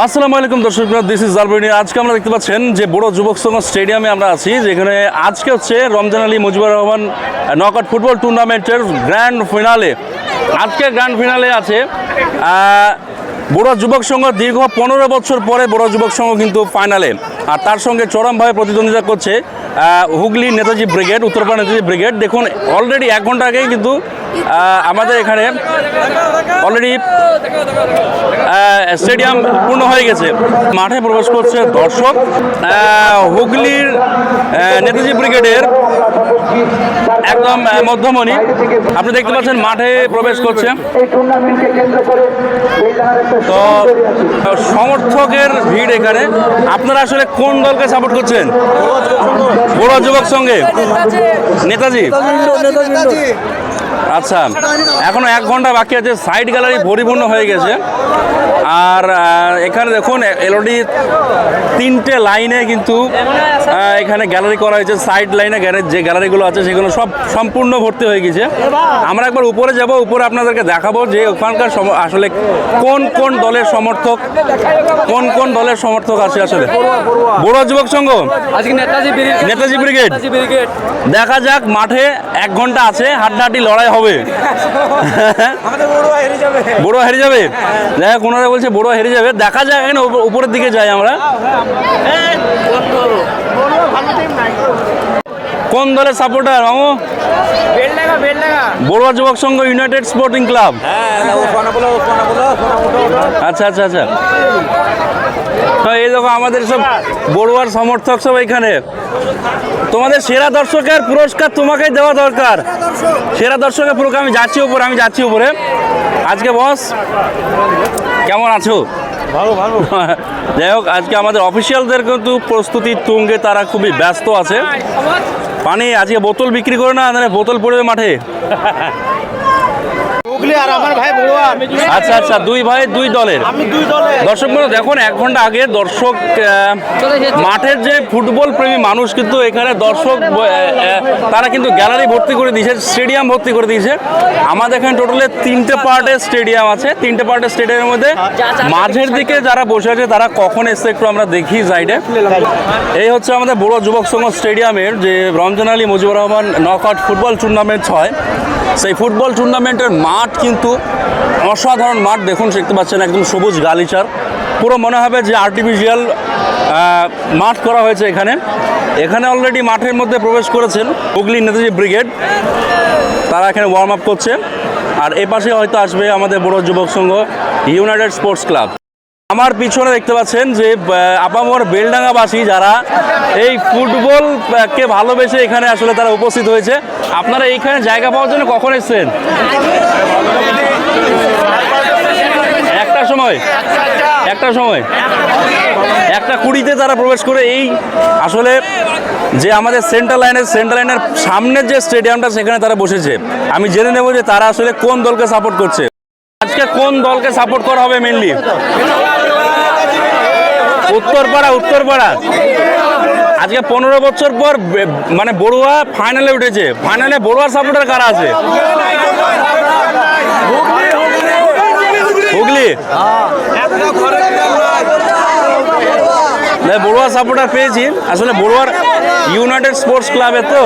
আসসালামু আলাইকুম দর্শক, দিস ইজ জালবেনি। আজকে আমরা দেখতে পাচ্ছেন যে বড় যুবক সংঘ স্টেডিয়ামে আমরা আছি, যেখানে আজকে হচ্ছে রমজান আলী মুজিবুর রহমান নকআউট ফুটবল টুর্নামেন্টের গ্র্যান্ড ফিনালে। আজকে গ্র্যান্ড ফিনালে আছে বড় যুবক সংঘ। দীর্ঘ 15 বছর পরে বড় যুবক সংঘ কিন্তু ফাইনালে, আর তার সঙ্গে চরমভাবে প্রতিদ্বন্দ্বিতা করছে হুগলি নেতাজি ব্রিগেড, উত্তরপাড়া নেতাজি ব্রিগেড। দেখুন অলরেডি 1 ঘন্টা আগেই কিন্তু আমাদের এখানে অলরেডি স্টেডিয়াম পূর্ণ হয়ে গেছে। মাঠে প্রবেশ করছে দর্শক। হুগলির নেতাজি ব্রিগেডের একদম মধ্যমণি আপনি দেখতে পাচ্ছেন মাঠে প্রবেশ করছে। তো সমর্থকের ভিড় এখানে। আপনারা আসলে কোন দলকে সাপোর্ট করছেন? বড় যুবক সঙ্গে নেতাজি। আচ্ছা, এখনো 1 ঘন্টা বাকি আছে। সাইড গ্যালারি পরিপূর্ণ হয়ে গেছে। আর এখানে দেখুন এলওডি 3টে লাইনে কিন্তু এখানে গ্যালারি করা হয়েছে। সাইড লাইনে যে গ্যালারিগুলো আছে সেগুলো সব সম্পূর্ণ ভর্তি হয়ে গেছে। আমরা একবার উপরে যাব, উপরে আপনাদেরকে দেখাবো যে ওখানকার আসলে কোন কোন দলের সমর্থক আছে। আসলে বড় যুবক সংঘ, নেতাজি ব্রিগেড। দেখা যাক, মাঠে 1 ঘন্টা আছে, হাড্ডাহাড্ডি লড়াই হবে। বড় হেরে যাবে, দেখা কোনারা বলছে বড় হেরে যাবে। দেখা যাক, এখানে উপরের দিকে যাই আমরা। কোন দলের সাপোর্টার মামু? Barua Yubak Sangha United sporting club. আচ্ছা আচ্ছা আচ্ছা। এই দেখো আমাদের সব বড়ুয়ার সমর্থক সব এখানে। তোমাদের সেরা দর্শকের পুরস্কার তোমাকেই দেওয়া দরকার। সেরা দর্শকের পুরস্কার আমি যাচ্ছি উপরে। আজকে বস কেমন আছো? ভালো ভালো। যাই হোক, আজকে আমাদের অফিসিয়ালদের কিন্তু প্রস্তুতির তুঙ্গে, তারা খুবই ব্যস্ত আছে। পানি আজকে বোতল বিক্রি করে না, বোতল পড়বে মাঠে। আর আমার ভাই বড়ুয়া। আচ্ছা আচ্ছা, 2 ভাই 2 দলের। দর্শক বন্ধু দেখুন, 1 ঘন্টা আগে দর্শক মাঠের যে ফুটবল প্রেমী মানুষ কিন্তু এখানে দর্শক তারা কিন্তু গ্যালারি ভর্তি করে দিয়েছে, স্টেডিয়াম ভর্তি করে দিয়েছে। আমাদের এখানে টোটালে 3টে পার্টের স্টেডিয়াম আছে। 3টে পার্টের স্টেডিয়ামের মধ্যে মাঝের দিকে যারা বসে আছে তারা কখন এসছে একটু আমরা দেখি সাইডে। এই হচ্ছে আমাদের বড় যুবক সংঘ স্টেডিয়ামের যে Ramzan Ali Mujibur Rahman knockout football tournament হয়, সেই ফুটবল টুর্নামেন্টের মাঠ কিন্তু অসাধারণ মাঠ। দেখুন দেখতে পাচ্ছেন একদম সবুজ গালিচার, পুরো মনে হবে যে আর্টিফিশিয়াল মাঠ করা হয়েছে এখানে। অলরেডি মাঠের মধ্যে প্রবেশ করেছেন হুগলি নেতাজি ব্রিগেড, তারা এখানে ওয়ার্ম আপ করছে। আর এ পাশে হয়তো আসবে আমাদের বড় যুবক সংঘ ইউনাইটেড স্পোর্টস ক্লাব। আমার পিছনে দেখতে পাচ্ছেন যে আপামর বেলডাঙ্গাবাসী যারা এই ফুটবলকে ভালোবেসে এখানে আসলে তারা উপস্থিত হয়েছে। আপনারা এইখানে জায়গা পাওয়ার জন্য কখন এসেছেন? 1টার সময় 1:20 তারা প্রবেশ করে এই আসলে যে আমাদের সেন্ট্রাল লাইনের সামনের যে স্টেডিয়ামটা সেখানে তারা বসেছে। আমি জেনে নেব যে তারা আসলে কোন দলকে সাপোর্ট করছে। আজকে কোন দলকে সাপোর্ট করা হবে মেনলি? উত্তরপাড়া। আজকে 15 বছর পর মানে বড়ুয়া ফাইনালে উঠেছে। ফাইনালে বড়ুয়ার সাপোর্টার কারা আছে? হুগলি বড়ুয়া সাপোর্টার পেয়েছি। আসলে বড়ুয়ার ইউনাইটেড স্পোর্টস ক্লাবে তো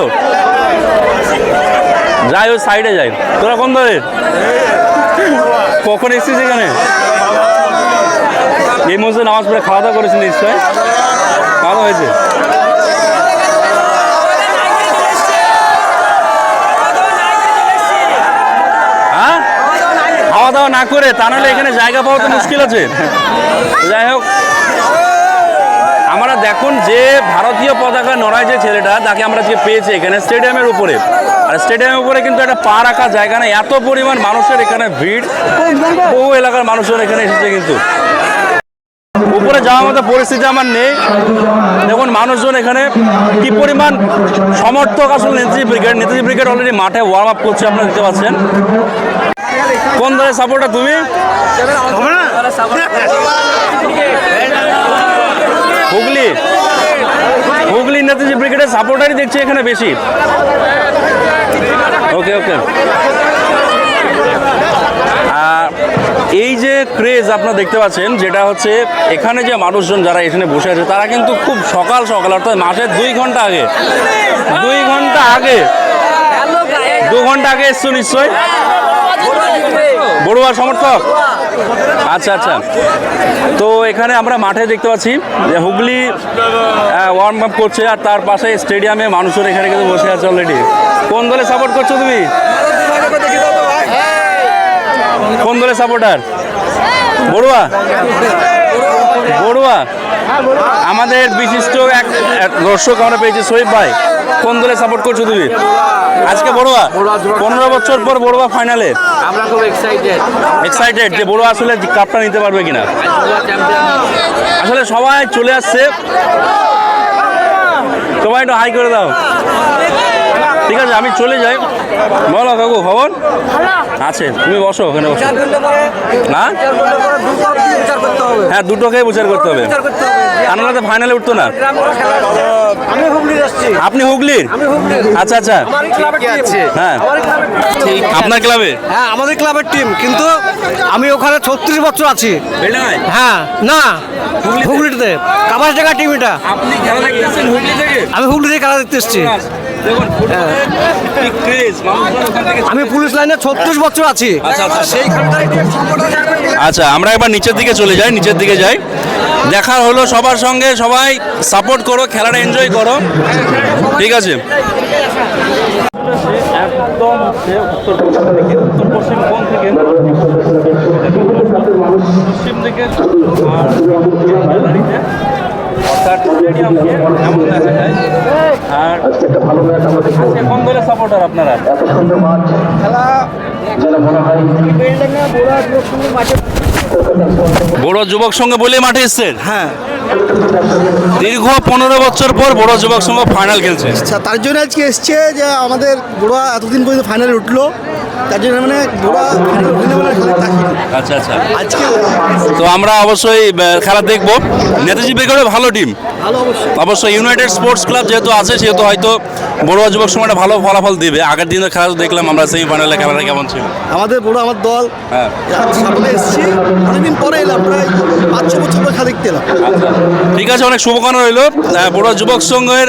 যাই, ওই সাইডে যাই। তোরা কোন দলের? কখন এসেছিস এখানে? এই মসজিদে নামাজ পড়ে খাওয়া দাওয়া করেছেন নিশ্চয়? খাওয়া দাওয়া হয়েছে? হ্যাঁ, খাওয়া দাওয়া না করে তা নাহলে এখানে জায়গা পাওয়া তো মুশকিল আছে। যাই হোক, আমরা দেখুন যে ভারতীয় পতাকা নড়ায় যে ছেলেটা, তাকে আমরা যে পেয়েছি এখানে স্টেডিয়ামের উপরে। আর স্টেডিয়ামের উপরে কিন্তু একটা পা রাখা জায়গা নেই, এত পরিমাণ মানুষের এখানে ভিড়। বহু এলাকার মানুষজন এখানে এসেছে, কিন্তু উপরে যাওয়ার মতো পরিস্থিতি আমার নেই। দেখুন মানুষজন এখানে কি পরিমাণ সমর্থক আসলে নেতাজি ব্রিগেড অলরেডি মাঠে ওয়ার্ম আপ করছে, আপনারা দেখতে পাচ্ছেন। কোন দলের সাপোর্টার তুমি? হুগলি নেতাজি ব্রিগেডের সাপোর্টারই দেখছি এখানে বেশি। ওকে। এই যে ক্রেজ আপনারা দেখতে পাচ্ছেন, যেটা হচ্ছে এখানে যে মানুষজন যারা এখানে বসে আছে তারা কিন্তু খুব সকাল সকাল অর্থাৎ মাসের 2 ঘন্টা আগে 2 ঘন্টা আগে এসছো নিশ্চয়ই বড়ুয়া সমর্থক। আচ্ছা আচ্ছা, তো এখানে আমরা মাঠে দেখতে পাচ্ছি যে হুগলি ওয়ার্ম আপ করছে, আর তার পাশে স্টেডিয়ামে মানুষজন এখানে কিন্তু বসে আছে অলরেডি। কোন দলে সাপোর্ট করছো তুমি? কোন দলের সাপোর্টার? বড়ুয়া। বড়ুয়া, আমাদের বিশিষ্ট এক দর্শক আমরা পেয়েছি শহীদ ভাই। কোন দলে সাপোর্ট করছো তুমি আজকে? বড়ুয়া। 15 বছর পর বড়ুয়া ফাইনালে, আমরা খুব এক্সাইটেড যে বড়ুয়া আসলে কাপটা নিতে পারবে কিনা। আসলে সবাই চলে আসছে, সবাই একটু হাই করে দাও। ঠিক আছে, আমি চলে যাই। বলো কাকু, খবর আছে? তুমি বসো ওখানে, বসো না। হ্যাঁ, দুটোকে বিচার করতে হবে, আনালাতে ফাইনালে উঠতো না। আপনি হুগলির? আচ্ছা আচ্ছা, হ্যাঁ আপনার ক্লাবে? হ্যাঁ, আমাদের ক্লাবের টিম, কিন্তু আমি ওখানে 36 বছর আছি। হ্যাঁ, না হুগলিতে কাবাস জায়গা টিম এটা। আপনি খেলা দেখতে এসেছেন হুগলি থেকে? আমি হুগলি থেকে খেলা দেখতে এসেছি। দেখুন কি ক্রেজ, মানুষজন ওখান থেকে। আমি পুলিশ লাইনে 36 বছর আছি। আচ্ছা আচ্ছা, সেইখানকার আচ্ছা আমরা এবার নিচের দিকে চলে যাই, নিচের দিকে যাই। দেখা হলো সবার সঙ্গে, সবাই সাপোর্ট করো, খেলাটা এনজয় করো, ঠিক আছে? একদম হচ্ছে উত্তর পশ্চিম দিকে, উত্তর পশ্চিম কোণ থেকে পশ্চিম দিকে, আর গ্যালারিতে অর্থাৎ স্টেডিয়ামকে এমন দেখা যায়। আর আজকে কোন দলের সাপোর্টার আপনারা? বড় যুবক সঙ্গে বলে মাঠে এসছেন? হ্যাঁ, দীর্ঘ 15 বছর পর বড় যুবক সঙ্গে ফাইনাল খেলছে। আচ্ছা, তার জন্য আজকে এসছে যে আমাদের বড়ুয়া এতদিন পর্যন্ত ফাইনালে উঠলো, তার জন্য মানে বড়ুয়া ফাইনাল উঠলে মানে খেলা দেখি। আচ্ছা আচ্ছা, আজকে তো আমরা অবশ্যই খেলা দেখবো। নেতাজি ব্রিগেডের ভালো টিম, ভালো অবশ্যই। অবশ্যই ইউনাইটেড স্পোর্টস ক্লাব যেহেতু আছে সেহেতু হয়তো বড়ুয়া যুবক সময়টা ভালো ফলাফল দিবে। আগের দিনের খেলা তো দেখলাম আমরা, সেমিফাইনালে খেলাটা কেমন ছিল। আমাদের বড়ুয়া আমার দল, হ্যাঁ সামনে এসেছি, অনেকদিন পরে এলাম, প্রায় 5-6 বছর পরে খেলা দেখতে এলাম। আচ্ছা, ঠিক আছে, অনেক শুভকামনা রইল বড়ুয়া যুবক সংঘের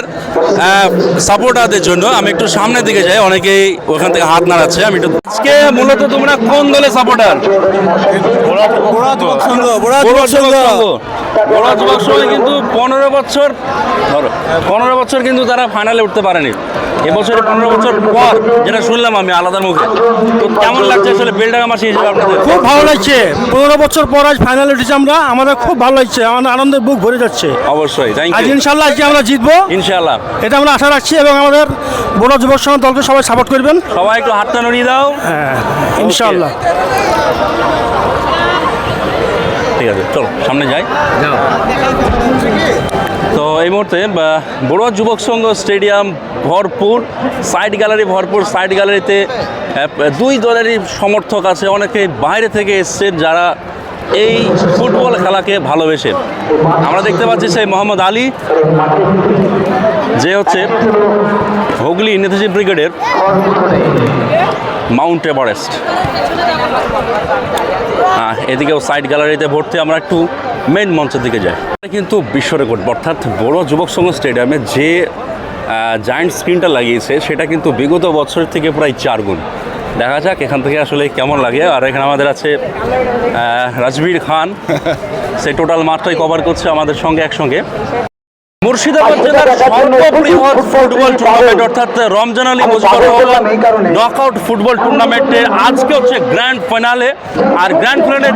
সাপোর্টারদের জন্য। আমি একটু সামনের দিকে যাই, অনেকেই ওখান থেকে হাত নাড়াচ্ছে। আমি একটু আজকে মূলত তোমরা কোন দলের সাপোর্টার? বড়ুয়া যুবক সংঘ, বড়ুয়া যুবক সংঘ। বড়ুয়া যুবক সংঘ কিন্তু 15 বছর, ধরো 15 বছর কিন্তু তারা ফাইনালে উঠতে পারেনি। এবছরে 15 বছর পর যেটা শুনলাম আমি আলাদার মুখে, তো কেমন লাগছে আসলে বেলডাঙ্গা মাসি হিসেবে আপনাদের? খুব ভালো লাগছে, 15 বছর পর আজ ফাইনালে উঠেছি আমরা, আমাদের খুব ভালো লাগছে, আমাদের আনন্দে বুক ভরে যাচ্ছে। অবশ্যই, থ্যাংক আজ ইউ। ইনশাল্লাহ আজকে আমরা জিতবো, ইনশাআল্লাহ, এটা আমরা আশা রাখছি, এবং আমাদের বড় যুবক সংঘ দলকে সবাই সাপোর্ট করবেন। সবাই একটু হাতটা নড়িয়ে দাও। হ্যাঁ, ইনশাল্লাহ। ঠিক আছে, চলো সামনে যাই। তো এই মুহূর্তে বড়ুয়া যুবক সংঘ স্টেডিয়াম ভরপুর, সাইড গ্যালারি ভরপুর। সাইড গ্যালারিতে দুই দলেরই সমর্থক আছে, অনেকে বাইরে থেকে এসছেন যারা এই ফুটবল খেলাকে ভালোবেসে। আমরা দেখতে পাচ্ছি সেই মোহাম্মদ আলী, যে হচ্ছে হুগলি নেতাজি ব্রিগেডের মাউন্ট এভারেস্ট। এদিকেও সাইড গ্যালারিতে ভর্তি। আমরা একটু মেন মঞ্চের দিকে যাই। কিন্তু বিশ্ব রেকর্ড, অর্থাৎ বড়ুয়া যুবক সংঘ স্টেডিয়ামে যে জায়ান্ট স্ক্রিনটা লাগিয়েছে সেটা কিন্তু বিগত বছরের থেকে প্রায় 4 গুণ। দেখা যাক এখান থেকে আসলে কেমন লাগে। আর এখানে আমাদের আছে রাজবীর খান, সেই টোটাল মাঠটাই কভার করছে আমাদের সঙ্গে একসঙ্গে। মুর্শিদাবাদ জেলার সর্ববৃহৎ ফুটবল টুর্নামেন্ট অর্থাৎ রমজান আলী মুজিবুর রহমান নকআউট ফুটবল টুর্নামেন্টে আজকে হচ্ছে গ্র্যান্ড ফাইনালে। আর গ্র্যান্ড ফাইনালে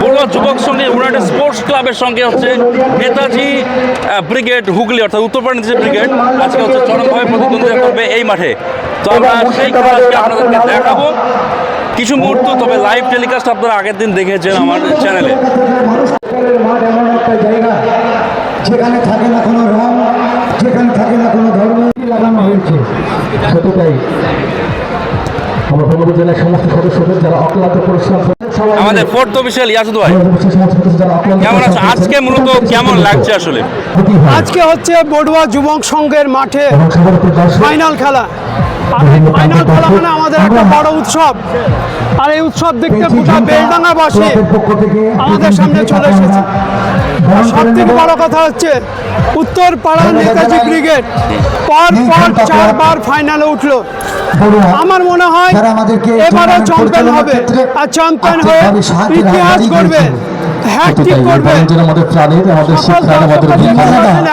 বড়ুয়া যুবক সঙ্গে ইউনাইটেড স্পোর্টস ক্লাবের সঙ্গে হচ্ছে নেতাজি ব্রিগেড হুগলি, অর্থাৎ উত্তরপাড়া নেতাজি ব্রিগেড আজকে হচ্ছে চরমভাবে প্রতিদ্বন্দ্বিতা করবে এই মাঠে। তো আমরা সেই খেলাকে আপনাদেরকে দেখাবো কিছু মুহূর্ত, তবে লাইভ টেলিকাস্ট আপনারা আগের দিন দেখেছেন আমার চ্যানেলে। মাঠ এমন একটা জায়গা যেখানে থাকে না কোনো রং, যেখানে থাকে না কোনো ধর্ম, লাগানো হয়েছে। সত্যিটাই আমরা পূর্ব জেলার সমস্ত সদস্যদের যারা অক্লান্ত পরিশ্রম আমাদের ফোর্থ অফিসিয়াল ইয়াসুদ ভাই, কেমন আছে আজকে? মূলত কেমন লাগছে আসলে? আজকে হচ্ছে বড়ুয়া যুবক সংঘের মাঠে ফাইনাল খেলা, আর ফাইনাল খেলা মানে আমাদের একটা বড় উৎসব। আর এই উৎসব দেখতে গোটা বেলডাঙ্গাবাসী আমাদের সামনে চলে এসেছে। সব থেকে বড় কথা হচ্ছে উত্তর পাড়া নেতাজি ব্রিগেড পর 4বার ফাইনালে উঠলো। আমার মনে হয় এবারও চ্যাম্পিয়ন হবে, আর চ্যাম্পিয়ন হয়ে ইতিহাস গড়বে, হ্যাটট্রিক করবে।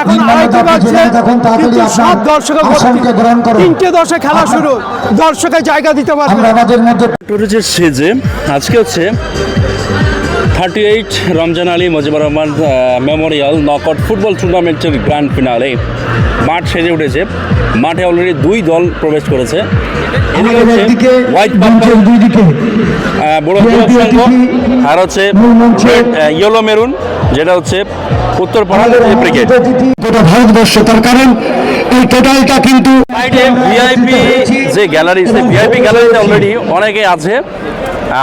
এখন 2:30 বাজছে, কিন্তু সব দর্শকের ভর্তি। 3:10 খেলা শুরু, দর্শকের জায়গা দিতে পারবে। টুরিস্টের সেজে আজকে হচ্ছে 38 Ramzan Ali Mujibur Rahman Memorial knockout football টুর্নামেন্টের গ্র্যান্ড ফিনালে মাঠ সেজে উঠেছে। মাঠে অলরেডি 2 দল প্রবেশ করেছে। এদিকে হচ্ছে হোয়াইট পার্পল বড় সংঘ, আর হচ্ছে ইয়েলো মেরুন, যেটা হচ্ছে উত্তরপাড়া ব্রিগেড। গোটা ভারতবর্ষ, তার কারণ এই টোটালটা কিন্তু ভিআইপি যে গ্যালারি, সেই ভিআইপি গ্যালারিতে অলরেডি অনেকে আছে।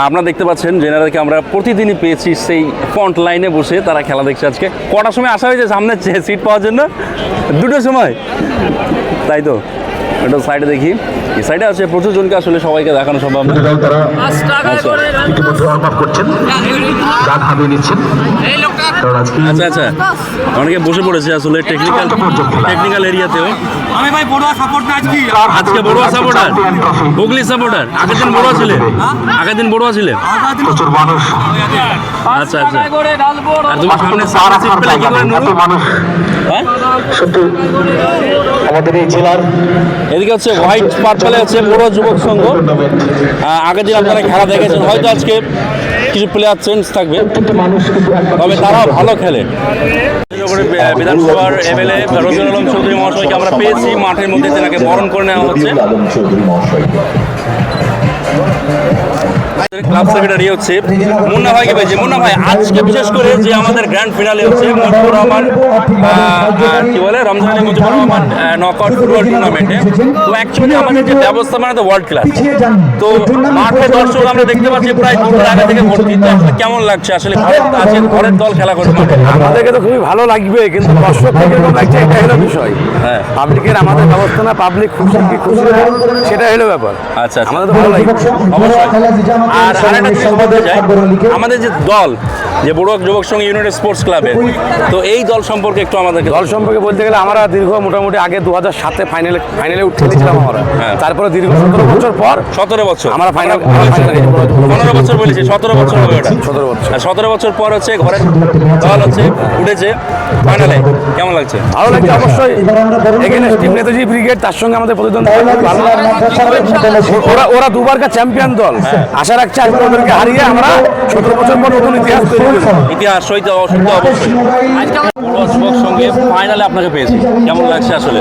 আপনারা দেখতে পাচ্ছেন জেনারেলকে আমরা প্রতিদিনই পেয়েছি সেই ফ্রন্ট লাইনে বসে তারা খেলা দেখছে। আজকে কটার সময় আসা হয়েছে সামনে সিট পাওয়ার জন্য? 2টোর সময়, তাই তো? এটা সাইডে দেখি, এই সাইডে আছে প্রচুর জনকে, আসলে সবাইকে দেখানো সম্ভব না। আচ্ছা আচ্ছা, অনেকে বসে পড়েছে আসলে টেকনিক্যাল এরিয়াতেও। আমি ভাই বড়ুয়া সাপোর্টার আজকে বড়ুয়া সাপোর্টার, হুগলি সাপোর্টার। আগের দিন বড়ুয়া ছিলে? আগের দিন বড়ুয়া ছিলে? আচ্ছা আচ্ছা। আর তুমি সামনে সিট পেলে কি করে নুরু? হ্যাঁ, আমাদের এই জেলার এদিকে হচ্ছে হোয়াইট পার্পলে হচ্ছে বড়ুয়া যুবক সংঘ। আগের দিন আপনারা খেলা দেখেছেন, হয়তো আজকে কিছু প্লেয়ার চেঞ্জ থাকবে, তবে তারাও ভালো খেলে। বিধানসভার এমএলএ রফিকুল আলম চৌধুরী মহাশয়কে আমরা পেয়েছি মাঠের মধ্যে, তেনাকে বরণ করে নেওয়া হচ্ছে। ক্লাব সেক্রেটারি হচ্ছে মুন্না ভাইকে পেয়েছে। মুন্না ভাই, আজকে বিশেষ করে যে আমাদের গ্র্যান্ড ফিনালে হচ্ছে মুজিবুর রহমান কি বলে রমজান আলী মুজিবুর রহমান নকআউট ফুটবল টুর্নামেন্টে, তো অ্যাকচুয়ালি আমাদের যে ব্যবস্থাপনা তো ওয়ার্ল্ড ক্লাস। তো মাঠে দর্শক আমরা দেখতে পাচ্ছি প্রায় 2টার আগে থেকে ভর্তি। তো আসলে কেমন লাগছে? আসলে আজকে ঘরের দল খেলা করে মাঠে। আমাদেরকে তো খুবই ভালো লাগবে, কিন্তু দর্শক কিরকম লাগছে এটা হলো বিষয়। হ্যাঁ, পাবলিকের আমাদের ব্যবস্থা না, পাবলিক খুশি কি খুশি না, সেটা হলো ব্যাপার। আচ্ছা আচ্ছা, আমাদের তো ভালো লাগবে অবশ্যই। আর আরেকটা জিনিস বলতে চাই, আমাদের যে দল, যে বড়ুয়া যুবক সংঘ ইউনাইটেড স্পোর্টস ক্লাবের, তো এই দল সম্পর্কে একটু আমাদেরকে। দল সম্পর্কে বলতে গেলে আমরা দীর্ঘ মোটামুটি আগে 2007-এ ফাইনালে উঠেছিলাম আমরা। হ্যাঁ। তারপরে দীর্ঘ 17 বছর পর 17 বছর আমরা ফাইনাল 15 বছর বলেছি, 17 বছর হবে ওটা। 17 বছর। আর 17 বছর পর হচ্ছে ঘরের দল হচ্ছে উঠেছে ফাইনালে। কেমন লাগছে? ভালো লাগছে অবশ্যই। এখানে টিম নেতাজি ব্রিগেড, তার সঙ্গে আমাদের প্রতিদ্বন্দ্বী ভালো। ওরা 2বারকার চ্যাম্পিয়ন দল। আশা রাখছি আজকে ওদেরকে হারিয়ে আমরা 17 বছর পর নতুন ইতিহাস তৈরি করব। ইতিহাস সইতে অসুবিধা অবশ্যই। বড়ুয়া যুবক সঙ্গে ফাইনালে আপনাকে পেয়েছি, কেমন লাগছে আসলে?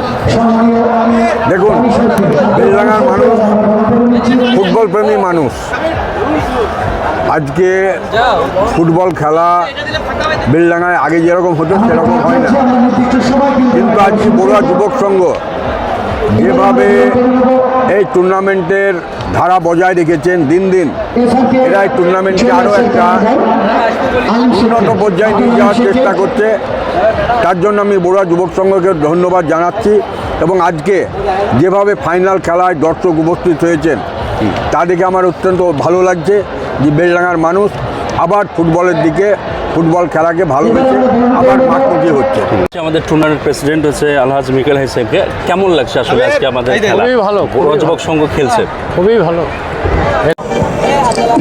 দেখুন, বেলডাঙ্গার মানুষ ফুটবল প্রেমী মানুষ। আজকে ফুটবল খেলা বেলডাঙ্গায় আগে যেরকম হতো সেরকম হয় না, কিন্তু আজকে বড়ুয়া যুবক সংঘ যেভাবে এই টুর্নামেন্টের ধারা বজায় রেখেছেন, দিন দিন এরা এই টুর্নামেন্টকে আরও একটা উন্নত পর্যায়ে নিয়ে যাওয়ার চেষ্টা করছে। তার জন্য আমি বড়ুয়া যুবক সংঘকে ধন্যবাদ জানাচ্ছি। এবং আজকে যেভাবে ফাইনাল খেলায় দর্শক উপস্থিত হয়েছেন, তা দেখে আমার অত্যন্ত ভালো লাগছে যে বেলডাঙ্গার মানুষ আবার ফুটবলের দিকে, ফুটবল খেলাকে ভালোবেসে আবার মাঠমুখী হচ্ছে। আমাদের টুর্নামেন্ট প্রেসিডেন্ট হচ্ছে আলহাজ মিকেল হাসানকে, কেমন লাগছে আসলে আজকে আমাদের খেলা? খুবই ভালো। বড়ুয়া যুবক সংঘ খেলছে খুবই ভালো।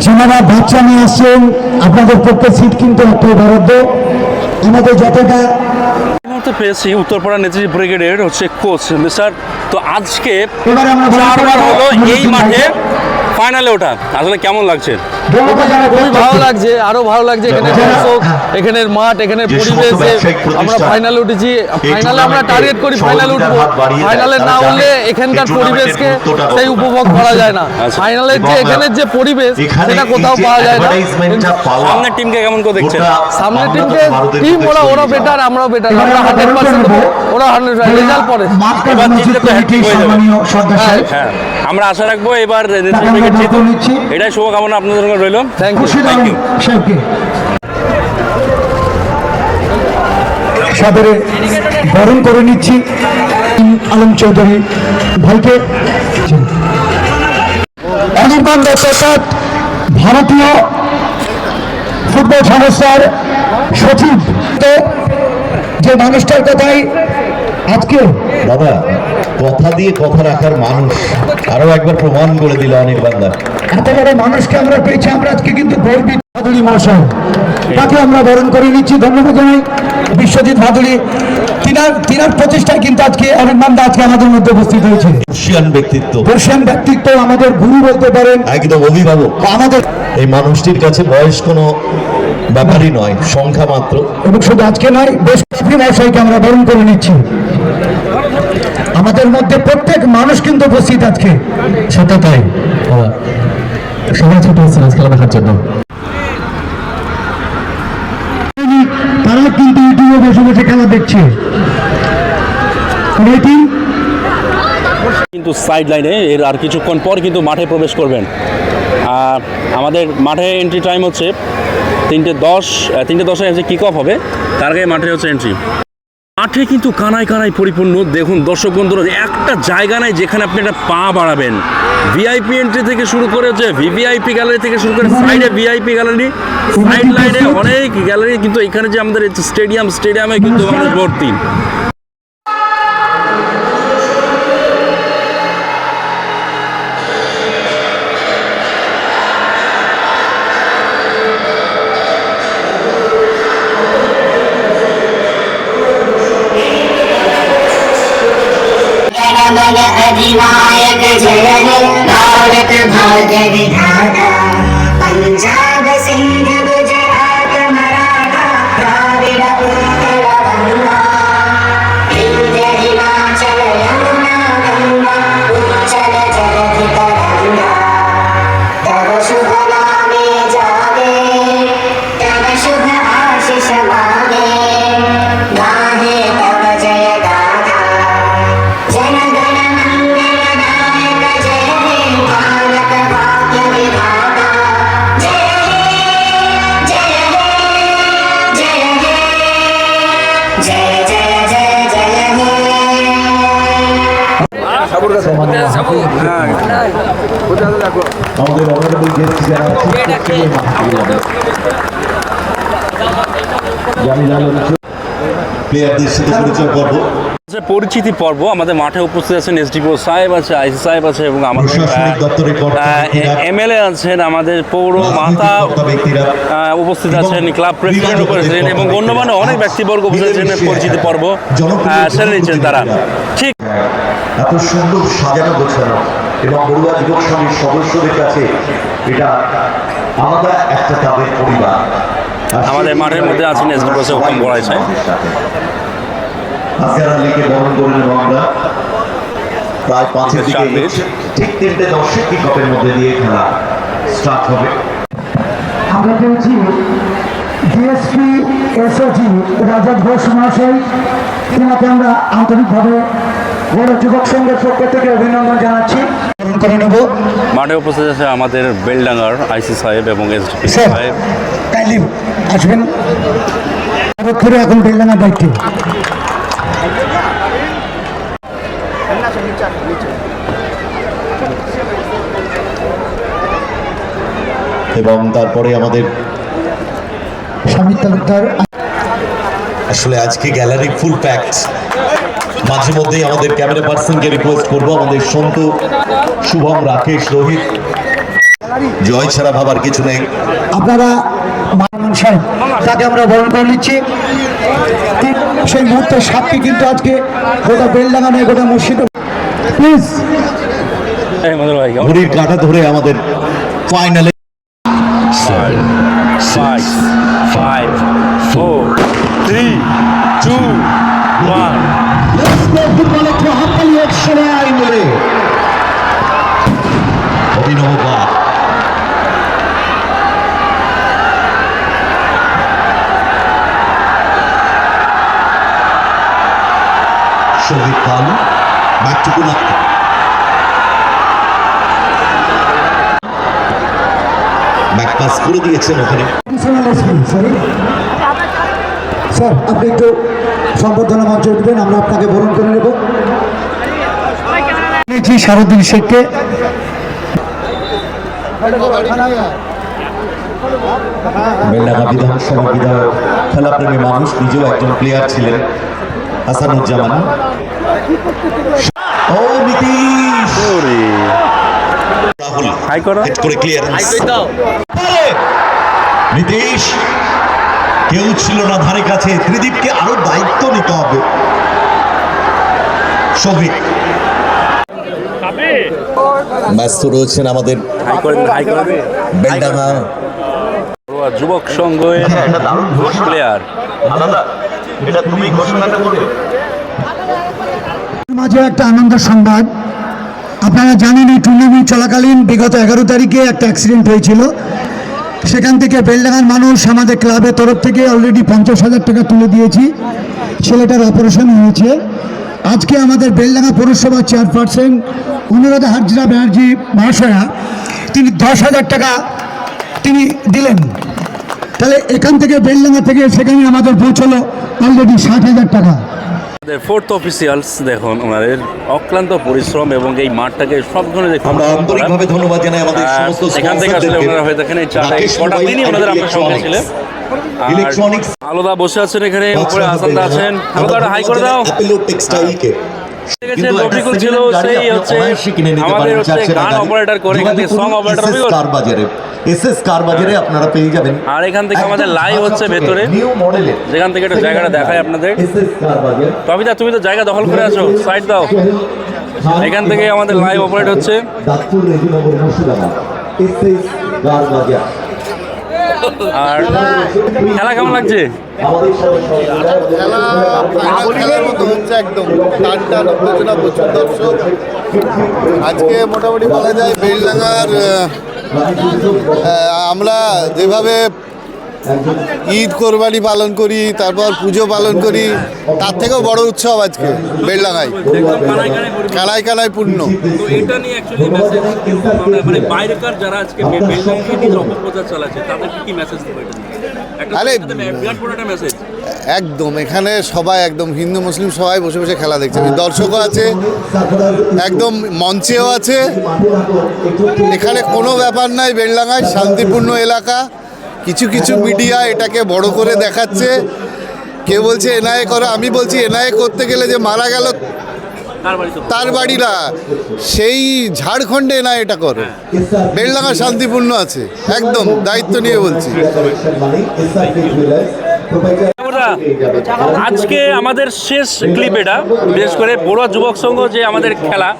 যারা বাচ্চা নিয়ে আসছেন, আপনাদের পক্ষে সিট কিন্তু একটু বরাদ্দ। আমাদের যতটা পেয়েছি উত্তরপাড়া নেতাজি ব্রিগেডের হচ্ছে কোচ স্যার। তো আজকে এবারে আমরা 4বার হলো এই মাঠে ফাইনালে ওঠা, আসলে কেমন লাগছে? খুবই ভালো লাগছে, আরো ভালো লাগছে। এখানে দর্শক, এখানের মাঠ, এখানের পরিবেশে আমরা ফাইনালে উঠেছি। ফাইনালে আমরা টার্গেট করি ফাইনালে উঠবো। ফাইনালে না উঠলে এখানকার পরিবেশকে সেই উপভোগ করা যায় না। ফাইনালের যে এখানের যে পরিবেশ, সেটা কোথাও পাওয়া যায় না। সামনের টিমকে কেমন করে দেখছেন? সামনের টিমকে টিম ওরা বেটার, আমরাও বেটার। আমরা 100% দেবো, ওরা 100%। রেজাল্ট পরে এবার জিতলে তো হ্যাট্রিক হয়ে যাবে। হ্যাঁ, আমরা আশা রাখবো এবার নেতাজি ব্রিগেড জিতুক। এটাই শুভকামনা আপনাদের জন্য রইল। Thank you. সাদরে বরণ করে নিচ্ছি আলম চৌধুরী ভাইকে। অনির্বাণ দত্ত ভারতীয় ফুটবল সংস্থার সচিব, তো যে মানুষটার কথাই আজকে দাদা কথা দিয়ে কথা রাখার মানুষ আরো একবার প্রমাণ করে দিল অনেক বান্দা। এত বড় মানুষকে আমরা পেয়েছি, আমরা আজকে কিন্তু গর্বিত। ভাদুড়ি মহাশয়, তাকে আমরা বরণ করে নিচ্ছি। ধন্যবাদ জানাই বিশ্বজিৎ ভাদুড়ি, তিনার প্রচেষ্টায় কিন্তু আজকে অনেক বান্দা আজকে আমাদের মধ্যে উপস্থিত হয়েছে। পর্ষিয়ান ব্যক্তিত্ব, পর্ষিয়ান ব্যক্তিত্ব, আমাদের গুরু বলতে পারেন, একদম অভিভাবক। আমাদের এই মানুষটির কাছে বয়স কোনো ব্যাপারই নয়, সংখ্যা মাত্র। এবং শুধু আজকে নয়, বেশ কয়েকটি মহাশয়কে আমরা বরণ করে নিচ্ছি। আমাদের মধ্যে প্রত্যেক মানুষ কিন্তু উপস্থিত আজকে, সেটা তাই সবাই ছুটে এসেছেন আজকে দেখার জন্য। তারা কিন্তু ইউটিউবে বসে বসে খেলা দেখছে। কিন্তু সাইড লাইনে এর আর কিছুক্ষণ পর কিন্তু মাঠে প্রবেশ করবেন। আমাদের মাঠে এন্ট্রি টাইম হচ্ছে 3:10 হচ্ছে কিক অফ হবে, তার আগে মাঠে হচ্ছে এন্ট্রি। মাঠে কিন্তু কানায় কানায় পরিপূর্ণ। দেখুন দর্শক বন্ধুরা, একটা জায়গা নাই যেখানে আপনি একটা পা বাড়াবেন। ভিআইপি এন্ট্রি থেকে শুরু করে হচ্ছে ভিভিআইপি গ্যালারি থেকে শুরু করে সাইডে ভিআইপি গ্যালারি, সাইড লাইনে অনেক গ্যালারি, কিন্তু এখানে যে আমাদের স্টেডিয়ামে কিন্তু মানুষ ভর্তি। मन अधिनायक जय हे भारत भाग्य विधाता पंजाब सिंध गुजरात मराठा द्राविड उत्कल गंगा विंध्य हिमाचल यमुना गंगा उच्चल जलधि तरंगा तव शुभ नामे जागे तव शुभ आशीष मागे गाहे तव जय गाथा जन गण मंगलदायक जय हे भारत भाग्य विधाता जय हे जय हे जय हे जय जय जय जय हे আমাদের অনারেবল গেস্ট যারা প্লেয়ারদের সাথে পরিচয় পর্ব, পরিচিতি পর্ব। আমাদের মাঠে উপস্থিত আছেন এসডিপিও সাহেব আছে, আইসি সাহেব আছে এবং আমাদের প্রশাসনিক দপ্তরের কর্মকর্তারা, এমএলএ আছেন, আমাদের পৌর মাতা ব্যক্তিরা উপস্থিত আছেন, ক্লাব প্রেসিডেন্ট উপস্থিত আছেন এবং গণ্যমান্য অনেক ব্যক্তিবর্গ উপস্থিত আছেন। পরিচিতি পর্ব সেরে নিচ্ছেন তারা। ঠিক এত সুন্দর সাজানো গোছানো এবং বড়ুয়া যুবক সমিতির সদস্যদের কাছে এটা আলাদা একটা তাদের পরিবার। আমাদের মাঠের মধ্যে আছেন এসডিপিও সাহেব হুকুম বড়াই সাহেব। আসগার আলীকে বরণ করে নেব আমরা প্রায় 5-এর দিকে এগোচ্ছে। ঠিক 3:10 কিকঅফের মধ্যে দিয়ে খেলা স্টার্ট হবে। আমরা পেয়েছি ডিএসপি এসওজি রাজা ঘোষ মহাশয়, তিনাকে আমরা আন্তরিকভাবে বড় যুবক সংঘের পক্ষ থেকে অভিনন্দন জানাচ্ছি, বরণ করে নেব। মাঠে উপস্থিত আছে আমাদের বেলডাঙ্গার আইসি সাহেব এবং এসডিপি স্যার সাহেব। কাইন্ডলি আসবেন, করে এখন বেলডাঙ্গার দায়িত্বে। এবং তারপরে আমাদের স্বামী তালুকদার, আসলে আজকে গ্যালারি ফুল প্যাকড। মাঝে মধ্যেই আমাদের ক্যামেরা পার্সনকে রিকোয়েস্ট করবো, আমাদের সন্তু, শুভম, রাকেশ, রোহিত, জয় ছাড়া ভাবার কিছু নেই। আপনারা মানন সাহেব, তাকে আমরা বরণ করে নিচ্ছি। সেই মুহূর্তে সাক্ষী কিন্তু আজকে গোটা বেলডাঙ্গা নয়, গোটা মুর্শিদ। প্লিজ ঘড়ির কাঁটা ধরে আমাদের ফাইনালে 5, 4, 3, 2, 1। ফুটবল একটু হাততালি একসঙ্গে আইনলে অভিনব বা শহীদ কালু ব্যাকটুকু না ব্যাক পাস করে দিয়েছেন ওখানে। স্যার আপনি একটু সম্বর্ধনা মঞ্চে উঠবেন, আমরা আপনাকে বরণ করে নেব। শারুদ্দিন শেখকে বেলডাঙ্গা বিধানসভা বিধায়ক, খেলাপ্রেমী মানুষ, নিজেও একজন প্লেয়ার ছিলেন, হাসানুজ্জামান। ও নীতিশ, রাহুল হাই করো। হেড করে ক্লিয়ারেন্স। নীতিশ, কেউ ছিল না ধারে কাছে, ত্রিদীপকে আরো দায়িত্ব নিতে হবে। শফিক ব্যস্ত রয়েছেন আমাদের হাই করে দিন, হাই করে দিন। বেলডাঙ্গা বড়ুয়া যুবক সংঘের প্লেয়ার। মাঝে একটা আনন্দের সংবাদ, আপনারা জানেন এই টুর্নামেন্ট চলাকালীন বিগত 11 তারিখে একটা অ্যাক্সিডেন্ট হয়েছিল। সেখান থেকে বেলডাঙ্গার মানুষ আমাদের ক্লাবের তরফ থেকে অলরেডি 50,000 টাকা তুলে দিয়েছি। ছেলেটার অপারেশন হয়েছে। আজকে আমাদের বেলডাঙ্গা পৌরসভার চেয়ারপারসন অনুরাধা হাজরা ব্যানার্জি মহাশয়া তিনি 10,000 টাকা তিনি দিলেন। তাহলে এখান থেকে বেলডাঙ্গা থেকে সেখানে আমাদের পৌঁছলো অলরেডি 60,000 টাকা। ফোর্থ অফিসিয়ালস দেখুন ওনাদের অক্লান্ত পরিশ্রম এবং এই মাঠটাকে সব ধরনের দেখুন আমরা আন্তরিকভাবে ধন্যবাদ জানাই আমাদের সমস্ত এখান থেকে আসলে ওনারা হয়ে দেখেন এই চারটা কটা দিনই ওনাদের আপনার সঙ্গে ছিলেন। ইলেকট্রনিক্স আলোদা বসে আছেন এখানে, উপরে আসানদা আছেন। আলোদাটা হাই করে দাও। অ্যাপেলো টেক্সটাইলকে দেখেছে রফিকুল ছিল, সেই হচ্ছে আমাদের হচ্ছে গান অপারেটর করে, এখান থেকে সং অপারেটর রফিকুল। কার বাজারে, এসএস কার বাজারে আপনারা পেয়ে যাবেন। আর এখান থেকে আমাদের লাইভ হচ্ছে ভেতরে, নিউ মডেলের যেখান থেকে একটা জায়গাটা দেখায় আপনাদের। এসএস কার বাজার। কবিতা তুমি তো জায়গা দখল করে আছো, সাইড দাও। এখান থেকে আমাদের লাইভ অপারেট হচ্ছে। দাঁতপুর রেজিনগর মুর্শিদাবাদ, এসএস কার বাজার। আর খেলা কেমন লাগছে? আমাদের সাথে খেলা ফাইনাল খেলার মতো হচ্ছে একদম টান টান উত্তেজনা, প্রচুর দর্শক। আজকে মোটামুটি বলা যায় বেলডাঙ্গার আমরা যেভাবে ঈদ কোরবানি পালন করি, তারপর পুজো পালন করি, তার থেকেও বড় উৎসব আজকে বেলডাঙ্গায়, কানায় কানায় পূর্ণ। তো এটা নিয়ে অ্যাকচুয়ালি মেসেজ মানে বাইরেকার যারা আজকে বেলডাঙ্গাকে নিয়ে অপপ্রচার চালাচ্ছে তাদেরকে কি মেসেজ দেবো? আরে বিরাট বড় একটা মেসেজ। একদম এখানে সবাই একদম হিন্দু মুসলিম সবাই বসে বসে খেলা দেখছে, দর্শকও আছে, একদম মঞ্চেও আছে। এখানে কোনো ব্যাপার নাই, বেলডাঙ্গায় শান্তিপূর্ণ এলাকা। কিছু কিছু মিডিয়া এটাকে বড় করে দেখাচ্ছে, কেউ বলছে এনআইএ করো, আমি বলছি এনআইএ করতে গেলে যে মারা গেল তার বাড়ি না, সেই ঝাড়খণ্ডে এনআইএটা করো। বেলডাঙ্গা শান্তিপূর্ণ আছে, একদম দায়িত্ব নিয়ে বলছি। আজকে আমাদের শেষ ক্লিপ এটা, বিশেষ করে বড়ুয়া যুবক সংঘ যে আমাদের খেলা,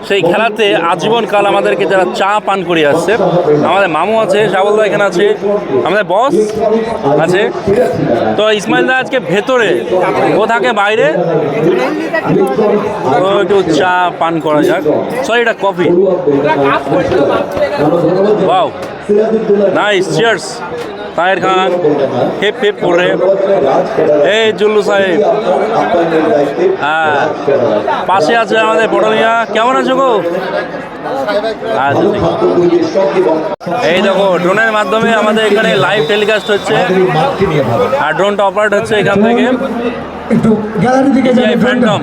সেই খেলাতে আজীবনকাল আমাদেরকে যারা চা পান করে আসছে, আমাদের মামু আছে, সাবলদা এখানে আছে, আমাদের বস আছে। তো ইসমাইলদা আজকে ভেতরে, ও থাকে বাইরে, তো একটু চা পান করা যাক। সরি, এটা coffee. Wow, nice, cheers. Taher Khan hip hip করে, এই জুল্লু সাহেব, হ্যাঁ, পাশে আছে আমাদের পটলিয়া। কেমন আছো গো? আচ্ছা, ঠিক আছে। এই দেখো, ড্রোনের মাধ্যমে আমাদের এখানে লাইভ টেলিকাস্ট হচ্ছে, আর ড্রোনটা অপারেট হচ্ছে এখান থেকে একটু গ্যালারি দিকে ফ্যান্টম।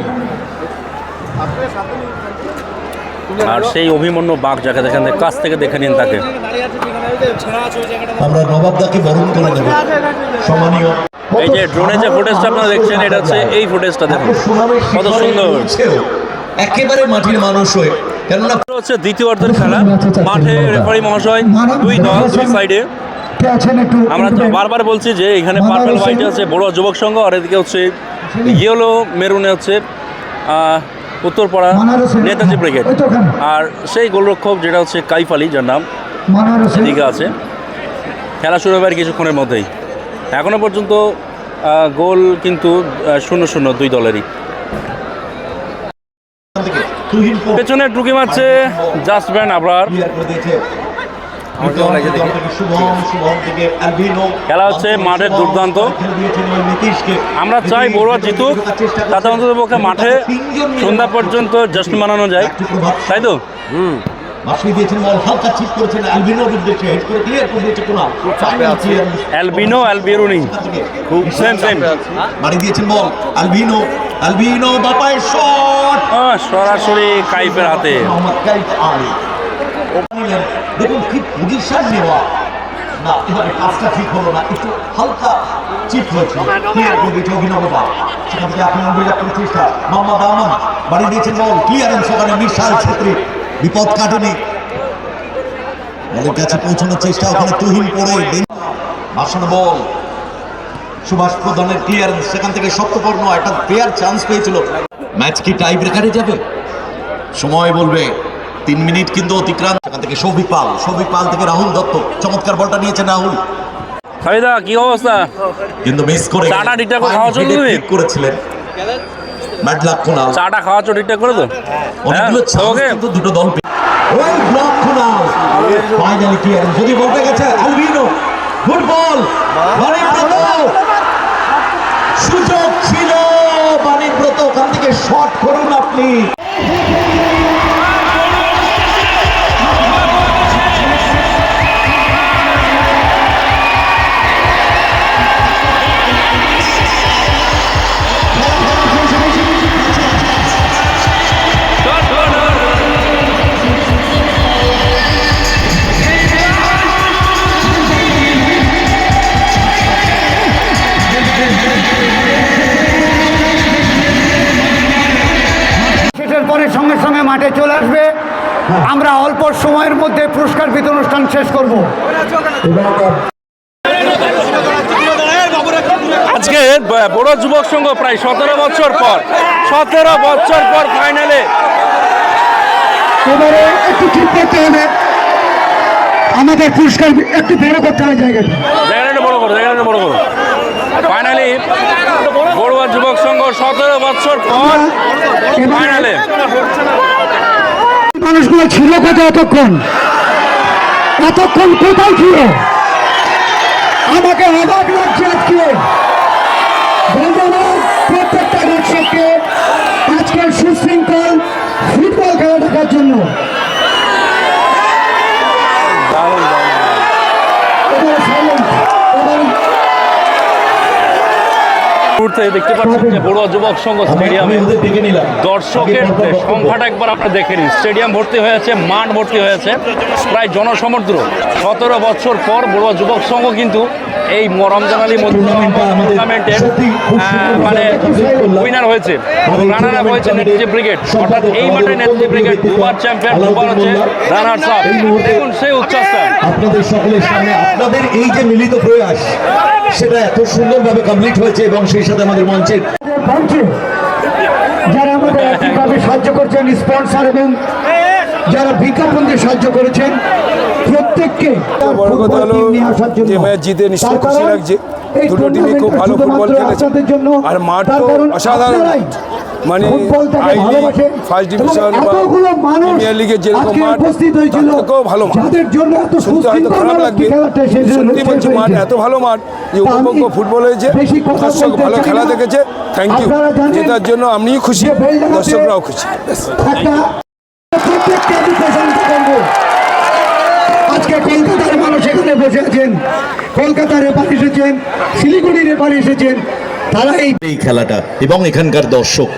আর সেই অভিমন্যু বাঘ যাকে দেখেন, কাছ থেকে দেখে নিন তাকে। আমরা নবাবদাকে বরণ করে নেব। সম্মানীয় এই যে ড্রোনের যে ফুটেজটা আপনারা দেখছেন, এটা হচ্ছে এই ফুটেজটা, দেখুন কত সুন্দর। একেবারে মাটির মানুষ হয়ে, কেননা হচ্ছে দ্বিতীয় অর্ধের খেলা। মাঠে রেফারি মহাশয়, দুই দল, দুই সাইডে। আমরা তো বারবার বলছি যে এখানে পার্পল হোয়াইটে আছে বড়ুয়া যুবক সংঘ, আর এদিকে হচ্ছে ইয়েলো মেরুনে হচ্ছে উত্তরপাড়া নেতাজি ব্রিগেড। আর সেই গোলরক্ষক যেটা হচ্ছে কাইফ আলী, যার নাম, এদিকে আছে। খেলা শুরু হবে আর কিছুক্ষণের মধ্যেই। এখনও পর্যন্ত গোল কিন্তু 0-0 দুই দলেরই। পেছনে টুকি মারছে জাস্ট ব্যান আবরার। খেলা হচ্ছে মাঠের দুর্দান্ত। আমরা চাই বড়ুয়া জিতুক, তাতে অন্তত পক্ষে মাঠে সন্ধ্যা পর্যন্ত জশ্ন মানানো যায়, তাই তো? অ্যালবিনো অ্যালবিরুনি খুব সেম মারি দিয়েছেন বল আলবিনো, আলবিনো বাপায় শট সরাসরি কাইফের হাতে। মোহাম্মদ কাইফ আলী দেখুন কি পজিশন নেওয়া, না এবারে কাজটা ঠিক হলো না, একটু হালকা চিপ হয়েছে। ক্লিয়ার করে দিয়েছে অভিনব দা, সেখান থেকে আপনি বিল্ড করার চেষ্টা। মোহাম্মদ আমান বাড়ি দিয়েছেন বল, ক্লিয়ারেন্স ওখানে বিশাল ছেত্রী, বিপদ কাটেনি, বলের কাছে পৌঁছানোর চেষ্টা, ওখানে তুহিন পড়ে ভাসানো বল, সুভাষ প্রধানের ক্লিয়ারেন্স, সেখান থেকে শক্তপর্ণ একটা ফেয়ার চান্স পেয়েছিল। ম্যাচ কি টাই ব্রেকারে যাবে? সময় বলবে। 3 মিনিট কিন্তু অতিক্রান্ত। সেখান থেকে সৌভিক পাল থেকে রাহুল দত্ত, চমৎকার বলটা নিয়েছেন রাহুল, খালিদা কি অবস্থা? কিন্তু মিস করে চাটা ঠিকঠাক করে খাওয়াচ্ছ তুমি? ঠিক করেছিলেন ম্যাট লাক কোনাল। চাটা খাওয়াচ্ছ ঠিকঠাক করে তো? অনেকগুলো চান্স ওকে। কিন্তু দুটো দল ওয়েল ব্লক কোনাল, ফাইনালি ক্লিয়ারেন্স, যদি বলতে গেছে আলভিনো, গুড বল, বাণীব্রত, সুযোগ ছিল বাণীব্রত, ওখান থেকে শট করুন আপনি। শেষের পরে সঙ্গে সঙ্গে মাঠে চলে আসবে। আমরা অল্প সময়ের মধ্যে পুরস্কার বিতরণ অনুষ্ঠান শেষ করব। আজকে বড় যুবক সংঘ প্রায় 17 বছর পর ফাইনালে। এবারে একটু ঠিক করতে হবে, আমাদের পুরস্কার একটু বড় করতে হবে জায়গাটা। জায়গাটা বড় করো। ফাইনালি বড়ুয়া যুবক সংঘ 17 বছর পর ফাইনালে। মানুষগুলো ছিল কোথায় এতক্ষণ কোথায় ছিল? আমাকে অবাক লাগছে আজকে। ধন্যবাদ প্রত্যেকটা দর্শককে আজকের সুশৃঙ্খল ফুটবল খেলা দেখার জন্য। দেখতে পাচ্ছেন যে বড়ুয়া যুবক সংঘ স্টেডিয়ামে দর্শকের সংখ্যাটা একবার আপনারা দেখে নিন। স্টেডিয়াম ভর্তি হয়েছে, মাঠ ভর্তি হয়েছে, প্রায় জনসমুদ্র। 17 বছর পর বড়ুয়া যুবক সংঘ কিন্তু এই রমজান আলী টুর্নামেন্টের মানে উইনার হয়েছে, রানার আপ হয়েছে নেতৃত্ব ব্রিগেড। অর্থাৎ এই মাঠে নেতৃত্ব ব্রিগেড 2বার চ্যাম্পিয়ন, 2বার হচ্ছে রানার্স আপ। দেখুন সেই উচ্ছ্বাসটা আপনাদের সকলের সামনে, আপনাদের এই যে মিলিত প্রয়াস, সেটা এত সুন্দরভাবে কমপ্লিট হয়েছে এবং সেই সাথে আমাদের মঞ্চের যারা আমাদের আর্থিকভাবে সাহায্য করছেন, স্পন্সর এবং যারা বিজ্ঞাপন দিয়ে সাহায্য করেছেন, প্রত্যেককে বড় কথা হলো যে ম্যাচ জিতে নিশ্চয়ই খুশি লাগছে। দুটো টিমই খুব ভালো ফুটবল খেলেছে, আর মাঠ তো অসাধারণ। মানে ফার্স্ট ডিভিশন বা প্রিমিয়ার লিগের যেরকম মাঠ, তার থেকেও ভালো মাঠ। শুনতে হয়তো খারাপ লাগবে, সত্যি বলছি মাঠ এত ভালো মাঠ যে উপভোগ্য ফুটবল হয়েছে, দর্শক ভালো খেলা দেখেছে। থ্যাংক ইউ, জেতার জন্য আমিও খুশি, দর্শকরাও খুশি। আজকে কলকাতার মানুষ এখানে বসে আছেন, কলকাতার এপার এসেছেন, শিলিগুড়ির এপার এসেছেন, তারা এই খেলাটা এবং এখানকার দর্শক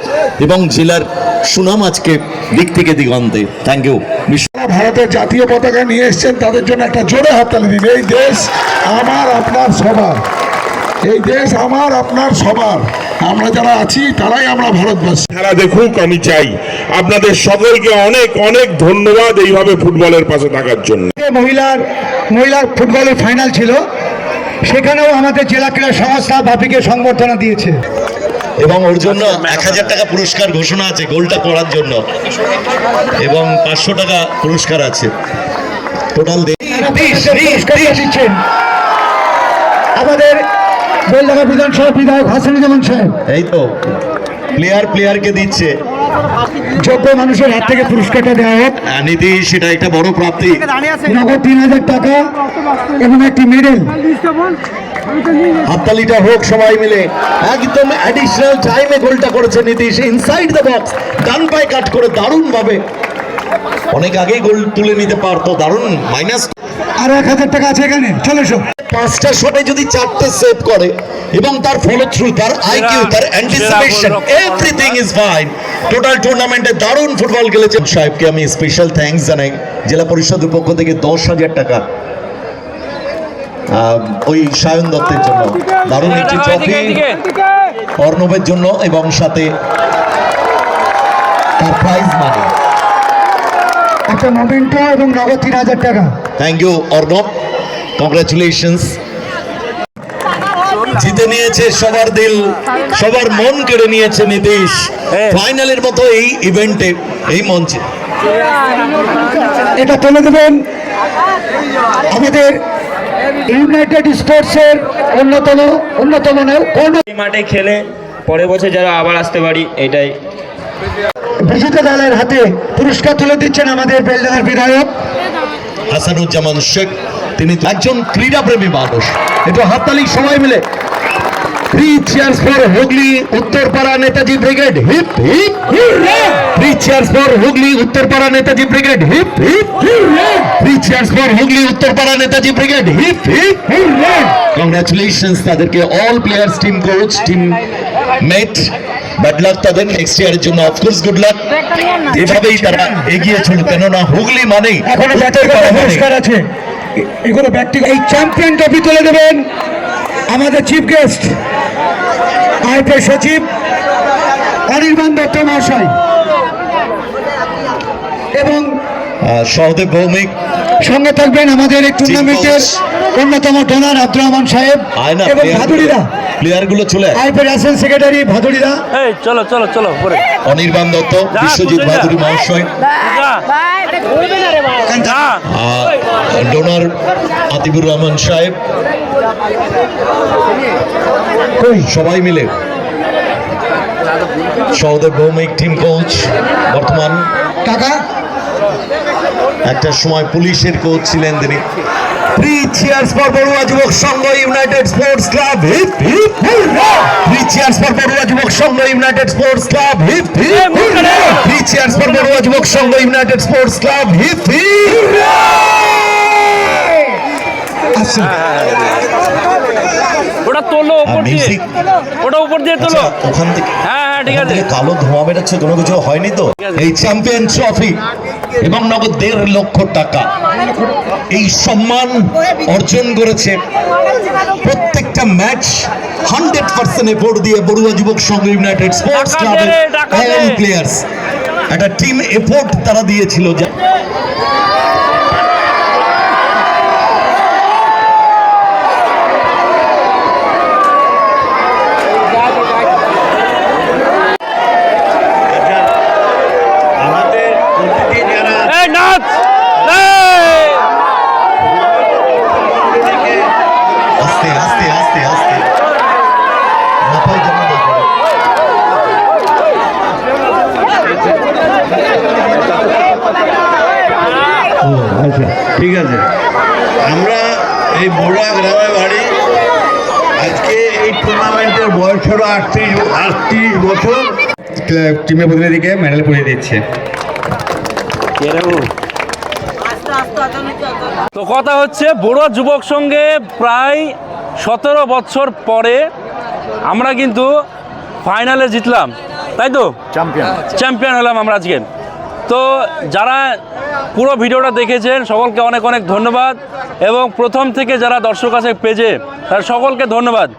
এবং জেলার সুনাম আজকে দিক থেকে দিগন্তে। Thank you. ভারতের জাতীয় পতাকা নিয়ে এসছেন, তাদের জন্য একটা জোরে হাততালি দিন। এই দেশ আমার আপনার সবার, এই দেশ আমার আপনার সবার। আমরা যারা আছি তারাই আমরা ভারতবাসী। খেলা দেখুক আমি চাই। আপনাদের সকলকে অনেক অনেক ধন্যবাদ এইভাবে ফুটবলের পাশে থাকার জন্য। মহিলার ফুটবলের ফাইনাল ছিল, সেখানেও আমাদের জেলা ক্রীড়া সংস্থা বাপিকে সংবর্ধনা দিয়েছে এবং ওর জন্য 1000 টাকা পুরস্কার ঘোষণা আছে গোলটা করার জন্য, এবং 500 টাকা পুরস্কার আছে টোটাল। দিচ্ছেন আমাদের বেলডাঙ্গা বিধানসভা বিধায়ক হাসানুজ্জামান সাহেব। এই তো প্লেয়ারকে দিচ্ছে, যোগ্য মানুষের হাত থেকে পুরস্কারটা দেওয়া হোক। নীতি, সেটা একটা বড় প্রাপ্তি। নগদ 3000 টাকা এবং একটি মেডেল। হাততালিটা হোক সবাই মিলে। একদম অ্যাডিশনাল টাইমে গোলটা করেছে নীতিশ, ইনসাইড দ্য বক্স, ডান পায়ে কাট করে দারুণ ভাবে। অনেক আগেই গোল তুলে নিতে পারতো, দারুণ মাইনাস। আর 1000 টাকা আছে এখানে, চলে এসো। 5টা শটে যদি 4টে সেভ করে এবং তার ফলো থ্রু, তার আইকিউ, তার anticipation, everything is fine. Total টুর্নামেন্টে দারুণ ফুটবল খেলেছে। সাহেবকে আমি স্পেশাল থ্যাঙ্কস জানাই। জেলা পরিষদের পক্ষ থেকে 10,000 টাকা ওই সায়ন দত্তের জন্য দারুণ একটি ট্রফি অর্ণবের জন্য এবং সাথে তার প্রাইজ মানি, একটা মোমেন্টো এবং নগদ 3000 টাকা। Thank you Arnab, congratulations. জিতে নিয়েছে সবার দিল, সবার মন কেড়ে নিয়েছে নীতিশ। ফাইনালের মতো এই ইভেন্টে, এই মঞ্চে এটা তুলে দেবেন আমাদের ইউনাইটেড স্পোর্টসের অন্যতম মাঠে খেলে পরের বছর যারা আবার আসতে পারি, এটাই। বিজেতা দলের হাতে পুরস্কার তুলে দিচ্ছেন আমাদের বেলডাঙ্গার বিধায়ক হাসানুজ্জামান শেখ। তিনি একজন ক্রীড়াপ্রেমী মানুষ। একটু হাততালি সবাই মিলে। 3 cheers for Hooghly Uttarpara Netaji brigade, hip hip hurray. 3 cheers for Hooghly Uttarpara Netaji brigade, hip hip hurray. 3 cheers for Hooghly Uttarpara Netaji brigade, hip hip hurray. Congratulations তাদেরকে, all players, team coach, teammate. Bad luck তাদের নেক্সট ইয়ারের জন্য, অফকোর্স গুড লাক। এভাবেই তারা এগিয়ে চলুন, কেননা হুগলি মানেই এখনো ব্যক্তিগত পুরস্কার আছে, এগুলো ব্যক্তিগত। এই চ্যাম্পিয়ন ট্রফি তুলে দেবেন আমাদের চিফ গেস্ট আইপিএস সচিব অনির্বাণ দত্ত মহাশয় এবং সহদেব ভৌমিক। সঙ্গে থাকবেন আমাদের এই টুর্নামেন্টের অন্যতম ডোনার আব্দুর রহমান সাহেব এবং ভাদুড়িদা প্লেয়ার গুলো চলে আইপিএল অ্যাসিস্ট্যান্ট সেক্রেটারি ভাদুড়িদা। এই চলো চলো চলো পরে অনির্বাণ দত্ত, বিশ্বজিৎ ভাদুড়ি মহাশয়, ডোনার আতিবুর রহমান সাহেব, সবাই মিলে। সহদেব ভৌমিক টিম কোচ, বর্তমান টাকা একটা সময় পুলিশের কোচ ছিলেন তিনি। 3 cheers for Barua Yubak Sangha united sports club, hip hip hurray. 3 cheers for Barua Yubak Sangha united sports club, hip hip hurray. 3 cheers for Barua Yubak Sangha united sports club, hip hip hurray. ওটা তোলো উপর দিয়ে, ওটা উপর দিয়ে তোলো। ওখান থেকে হ্যাঁ ঠিক আছে। কালো ধোঁয়া বেরোচ্ছে, কোনো কিছু হয়নি তো? এই চ্যাম্পিয়ন ট্রফি এবং নগদ 1.5 লক্ষ টাকা, এই সম্মান অর্জন করেছে প্রত্যেকটা ম্যাচ 100% এফোর্ট দিয়ে বড়ুয়া যুবক সংঘ ইউনাইটেড স্পোর্টস ক্লাবের অল প্লেয়ার্স। একটা টিম এফোর্ট তারা দিয়েছিল। আস্তে আস্তে আস্তে আস্তে মাথায় জমা দেবে। ঠিক আছে, আমরা এই বড়ুয়া গ্রামে বাড়ি। আজকে এই টুর্নামেন্টের বয়স হলো 38 বছর। টিমের প্রতিনিধিকে মেডেল পরিয়ে দিচ্ছে। তো কথা হচ্ছে বড়ুয়া যুবক সংঘে প্রায় 17 বছর পরে আমরা কিন্তু ফাইনালে জিতলাম, তাই তো? চ্যাম্পিয়ন হলাম আমরা আজকে। তো যারা পুরো ভিডিওটা দেখেছেন সকলকে অনেক অনেক ধন্যবাদ, এবং প্রথম থেকে যারা দর্শক আছে পেজে তার সকলকে ধন্যবাদ।